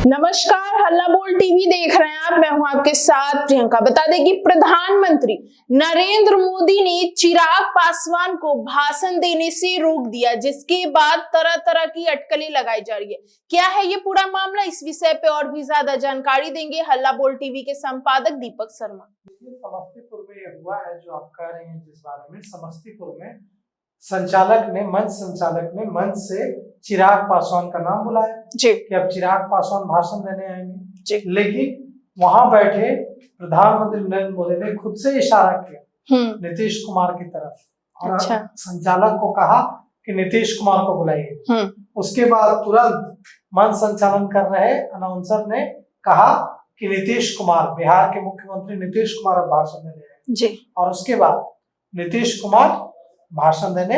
नमस्कार, हल्ला बोल टीवी देख रहे हैं आप। मैं हूं आपके साथ प्रियंका। बता दें कि प्रधानमंत्री नरेंद्र मोदी ने चिराग पासवान को भाषण देने से रोक दिया, जिसके बाद तरह तरह की अटकलें लगाई जा रही है। क्या है ये पूरा मामला, इस विषय पे और भी ज्यादा जानकारी देंगे हल्ला बोल टीवी के संपादक दीपक शर्मा। समस्तीपुर में ये हुआ है जो आप कह रहे हैं, जिस बारे में समस्तीपुर में मंच संचालक ने मंच से चिराग पासवान का नाम बुलाया जी कि अब चिराग पासवान भाषण देने आएंगे जी। लेकिन वहां बैठे प्रधानमंत्री नरेंद्र मोदी ने खुद से इशारा किया नीतीश कुमार की तरफ और संचालक को कहा कि नीतीश कुमार को बुलाइए। उसके बाद तुरंत मंच संचालन कर रहे अनाउंसर ने कहा कि नीतीश कुमार, बिहार के मुख्यमंत्री नीतीश कुमार अब भाषण देने आए जी। और उसके बाद नीतीश कुमार भाषण देने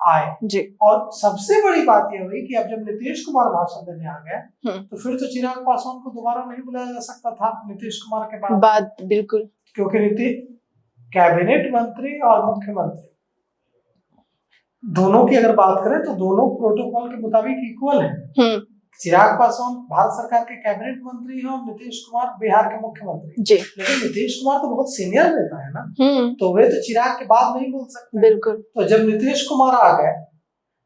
आए जी। और सबसे बड़ी बात यह हुई कि अब जब नीतीश कुमार भाषण देने आ गए तो फिर तो चिराग पासवान को दोबारा नहीं बुलाया जा सकता था नीतीश कुमार के बाद बिल्कुल, क्योंकि नीतीश कैबिनेट मंत्री और मुख्यमंत्री दोनों की अगर बात करें तो दोनों प्रोटोकॉल के मुताबिक इक्वल है। चिराग पासवान भारत सरकार के कैबिनेट मंत्री हैं और नीतीश कुमार बिहार के मुख्यमंत्री जी। लेकिन नीतीश कुमार तो बहुत सीनियर नेता है ना, तो वे तो चिराग के बाद नहीं बोल सकते। बिल्कुल। तो जब नीतीश कुमार आ गए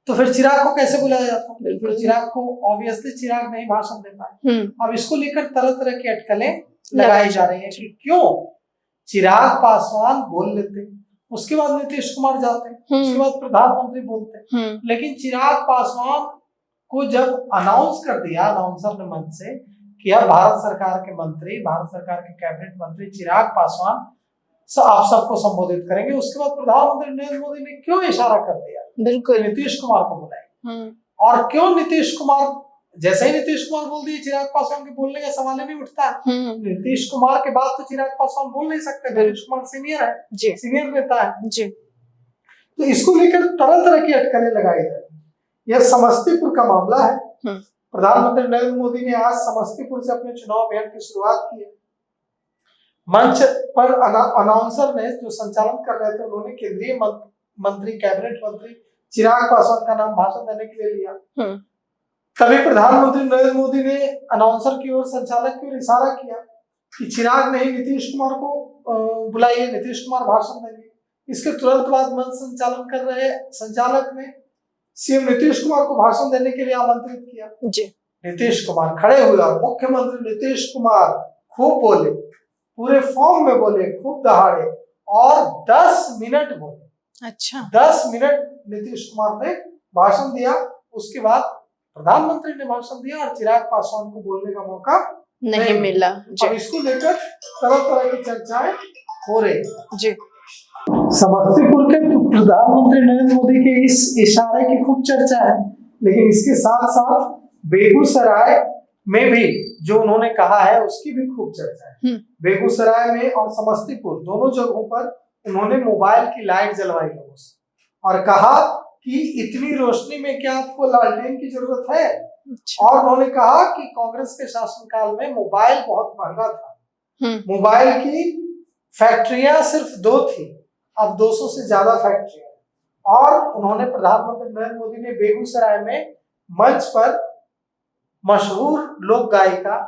तो फिर चिराग को कैसे बुलाया जाता? बिल्कुल, चिराग को ऑब्वियसली चिराग नहीं भाषण दे पाए। अब इसको लेकर तरह तरह की अटकलें लगाई जा रही है कि क्यों चिराग पासवान बोल लेते, उसके बाद नीतीश कुमार जाते, उसके बाद प्रधानमंत्री बोलते, लेकिन चिराग पासवान को जब अनाउंस कर दिया अनाउंसर ने मंच से कि अब भारत सरकार के मंत्री, भारत सरकार के कैबिनेट मंत्री चिराग पासवान आप सबको संबोधित करेंगे, उसके बाद प्रधानमंत्री नरेंद्र मोदी ने क्यों इशारा कर दिया बिल्कुल नीतीश कुमार को बुलाए। और क्यों नीतीश कुमार, जैसे ही नीतीश कुमार बोल दिए चिराग पासवान के बोलने का सवाल नहीं उठता है। नीतीश कुमार के बाद तो चिराग पासवान बोल नहीं सकते, नीतीश कुमार सीनियर है जी, सीनियर नेता है जी। तो इसको लेकर तरह तरह की अटकलें लगाई जाए। यह समस्तीपुर का मामला है। प्रधानमंत्री नरेंद्र मोदी ने आज समस्तीपुर से अपने चुनाव अभियान की शुरुआत की है। मंच पर अनाउंसर ने जो संचालन कर रहे थे उन्होंने केंद्रीय मंत्री, कैबिनेट मंत्री चिराग पासवान का नाम भाषण देने के लिए लिया। तभी प्रधानमंत्री नरेंद्र मोदी ने अनाउंसर की ओर, संचालक की ओर इशारा किया कि चिराग नहीं नीतीश कुमार को बुलाइए, नीतीश कुमार भाषण देंगे। इसके तुरंत बाद मंच संचालन कर रहे संचालक ने सीएम नीतीश कुमार को भाषण देने के लिए आमंत्रित किया जी। नीतीश कुमार खड़े हुए और मुख्यमंत्री नीतीश कुमार खूब बोले, पूरे फॉर्म में बोले, खूब दहाड़े और 10 मिनट बोले। 10 मिनट नीतीश कुमार ने भाषण दिया। उसके बाद प्रधानमंत्री ने भाषण दिया और चिराग पासवान को बोलने का मौका नहीं मिला जी। और इसको लेकर तरह तरह की चर्चाएं हो रही जी। समस्तीपुर के प्रधानमंत्री नरेंद्र मोदी के इस इशारे की खूब चर्चा है, लेकिन इसके साथ साथ बेगूसराय में भी जो उन्होंने कहा है उसकी भी खूब चर्चा है। बेगूसराय में और समस्तीपुर दोनों जगहों पर उन्होंने मोबाइल की लाइट जलवाई लोगों से और कहा कि इतनी रोशनी में क्या आपको लालटेन की जरूरत है। और उन्होंने कहा कि कांग्रेस के शासनकाल में मोबाइल बहुत महंगा था, मोबाइल की फैक्ट्रियां सिर्फ 2 थी, अब 200 से ज्यादा फैक्ट्रियां। और उन्होंने, प्रधानमंत्री नरेंद्र मोदी ने बेगूसराय में मंच पर मशहूर लोक गायिका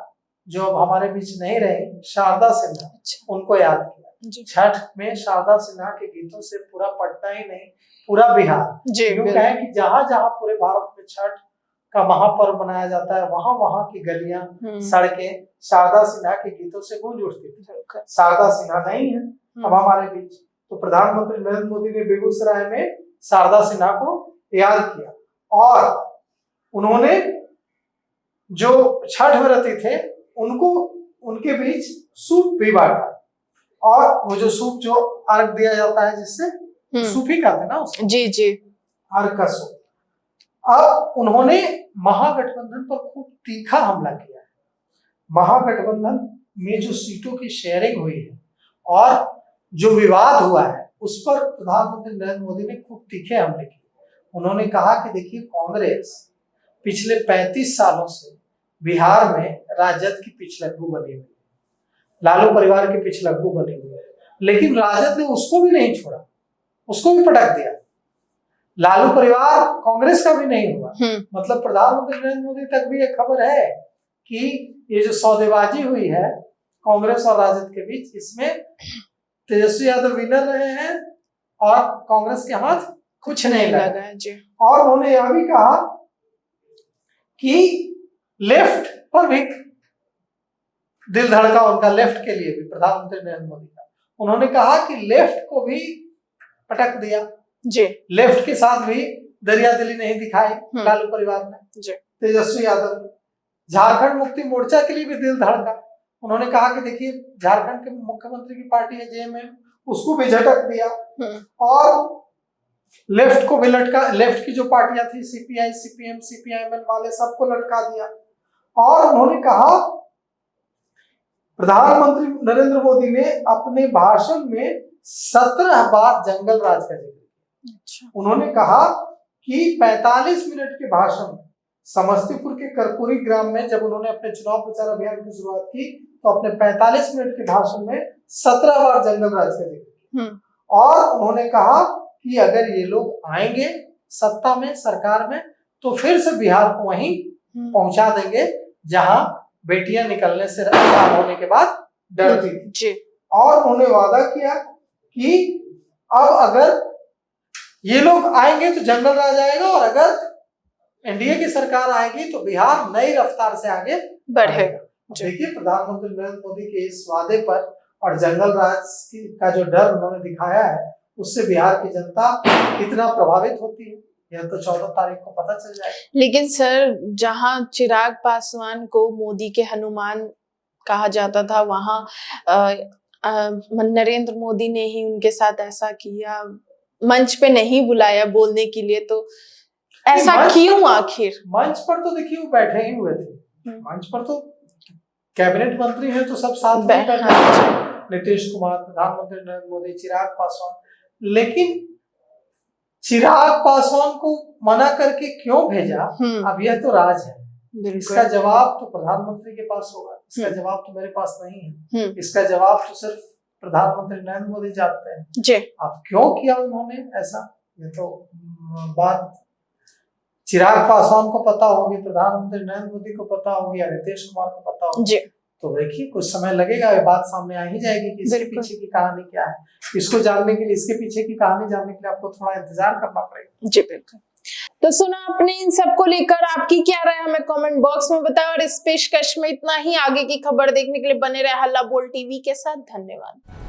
जो अब हमारे बीच नहीं रही, शारदा सिन्हा, उनको याद किया। छठ में शारदा सिन्हा के गीतों से पूरा पटना ही नहीं पूरा बिहार, यूं कहें कि जहां जहां पूरे भारत में छठ का महापर्व मनाया जाता है वहां वहां की गलियां, सड़कें शारदा सिन्हा के गीतों से गूंज उठती थी। शारदा सिन्हा नहीं है अब हमारे बीच, तो प्रधानमंत्री नरेंद्र मोदी ने बेगूसराय में शारदा सिन्हा को याद किया और उन्होंने जो छठ व्रती थे उनको, उनके बीच सूप भी बांटा। और वो जो सूप जो अर्घ दिया जाता है जिससे सूप ही कहते हैं ना उसको, जी जी, अर्घ का सूप। अब उन्होंने महागठबंधन पर खूब तीखा हमला किया है। महागठबंधन में जो सीटों की शेयरिंग हुई है और जो विवाद हुआ है उस पर प्रधानमंत्री नरेंद्र मोदी ने खूब तीखे हमले किए। उन्होंने कहा कि देखिए, कांग्रेस पिछले 35 सालों से बिहार में राजद की पिछलग्गू बनी हुई है, लालू परिवार की पिछलग्गू बनी हुई है, लेकिन राजद ने उसको भी नहीं छोड़ा, उसको भी पटक दिया। लालू परिवार कांग्रेस का भी नहीं हुआ। मतलब प्रधानमंत्री नरेंद्र मोदी तक भी एक खबर है कि ये जो सौदेबाजी हुई है कांग्रेस और राजद के बीच, इसमें तेजस्वी यादव विनर रहे हैं और कांग्रेस के हाथ कुछ नहीं लगा जी। और उन्होंने यह भी कहा कि लेफ्ट पर भी दिल धड़का उनका, लेफ्ट के लिए भी, प्रधानमंत्री नरेंद्र मोदी का। उन्होंने कहा कि लेफ्ट को भी पटक दिया जी, लेफ्ट के साथ भी दरियादिली नहीं दिखाई लालू परिवार ने जी। तेजस्वी यादव ने झारखंड मुक्ति मोर्चा के लिए भी दिल धड़का। उन्होंने कहा कि देखिए झारखंड के मुख्यमंत्री की पार्टी है जेएमएम, उसको भी झटक दिया और लेफ्ट को भी लटका, लेफ्ट की जो पार्टियां थी सीपीआई, सीपीएम, सीपीआईएमएल वाले सबको लटका दिया। और उन्होंने कहा, प्रधानमंत्री नरेंद्र मोदी ने अपने भाषण में 17 बार जंगल राज का जिक्र किया। उन्होंने कहा कि 45 मिनट के भाषण में समस्तीपुर के कर्पूरी ग्राम में जब उन्होंने अपने चुनाव प्रचार अभियान की शुरुआत की तो अपने 45 मिनट के भाषण में 17 बार जंगल राज का जिक्र किया। और उन्होंने कहा कि अगर ये लोग आएंगे सत्ता में, सरकार में, तो फिर से बिहार को वहीं पहुंचा देंगे जहां बेटियां निकलने से होने के बाद डरती थी। और उन्होंने वादा किया कि अब अगर ये लोग आएंगे तो जंगल राज आएगा और अगर एनडीए की सरकार आएगी तो बिहार नई रफ्तार से आगे बढ़ेगा। देखिए प्रधानमंत्री नरेंद्र मोदी के इस वादे पर और जंगल राज का जो डर उन्होंने दिखाया है, उससे बिहार की जनता कितना प्रभावित होती है यह तो 14 तारीख को पता चल जाएगा। लेकिन सर, जहां चिराग पासवान को मोदी के हनुमान कहा जाता था, वहां नरेंद्र मोदी ने ही उनके साथ ऐसा किया, मंच पे नहीं बुलाया बोलने के लिए, तो ऐसा क्यों? आखिर मंच पर तो देखिए वो बैठे ही हुए थे, मंच पर तो कैबिनेट मंत्री हैं तो सब साथ में बैठे हैं, नीतीश कुमार, प्रधानमंत्री नरेंद्र मोदी, चिराग पासवान। लेकिन चिराग पासवान को मना करके क्यों भेजा, अब यह तो राज है। इसका जवाब तो प्रधानमंत्री के पास होगा, इसका जवाब तो मेरे पास नहीं है। इसका जवाब तो सिर्फ प्रधानमंत्री नरेंद्र मोदी जानते हैं जी। अब क्यों किया उन्होंने ऐसा, ये तो बात चिराग पासवान को पता होगी, प्रधानमंत्री नरेंद्र मोदी को पता होगी या नीतीश कुमार को पता होगी जी। तो देखिए कुछ समय लगेगा, ये बात सामने आ ही जाएगी कि इसके पीछे की कहानी क्या है। इसको जानने के लिए, इसके पीछे की कहानी जानने के लिए आपको थोड़ा इंतजार करना पड़ेगा जी। बिल्कुल। तो सुना आपने, इन सब को लेकर आपकी क्या राय हमें कमेंट बॉक्स में बताएं और इस पेशकश में इतना ही। आगे की खबर देखने के लिए बने रहे हल्ला बोल टीवी के साथ। धन्यवाद।